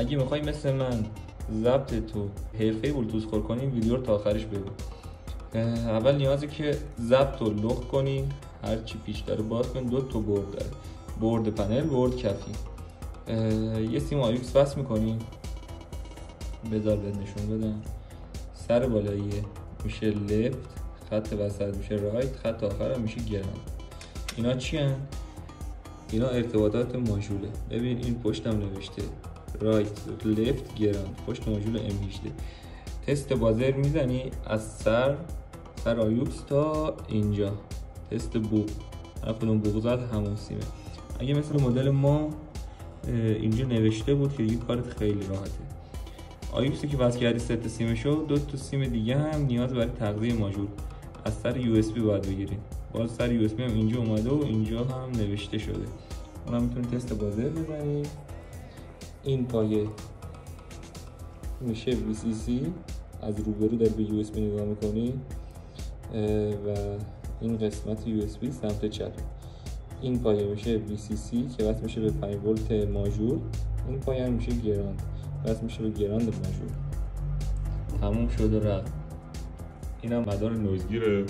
اگه میخوای مثل من ضبط تو حرفه‌ای بلوتوث خور کنی، ویدیو رو تا آخرش ببین. اول نیازه که ضبط رو لغ کنی، هر چی پیش داره باز کن. 2 تا برد داره، برد پنل، برد کفی. یه سیم آیوکس وصل میکنی، بذار بهت نشون بدم. سر بالایی میشه لفت، خط وسط میشه رایت، خط آخر میشه گراند. اینا چی هن؟ اینا ارتباطات ماژوله. ببین این پشتم نوشته رایت لفت گراند، پشت ماژول M18. تست بازر میزنی از سر آیوکس تا اینجا، تست بوق، هر کدوم بوق زد همون سیمه. اگه مثل مدل ما اینجا نوشته بود که دیگه کارت خیلی راحته. آیوکسی که وصل کردی ست سیمشو، 2 تا سیم دیگه هم نیاز برای تغذیه ماژول از سر USB باید بگیریم. باز سر USB هم اینجا اومده و اینجا هم نوشته شده، اونم میتونی تست بازر بزنی. این پایه میشه VCC، از روبرو در به USB نگاه میکنی و این قسمت USB سمت چپ. این پایه میشه VCC که وصل میشه به 5 ولت ماژول. این پایه هم میشه گراند، وصل میشه به گراند ماژول. تموم شد و رفت. اینم مدار نوزگیره.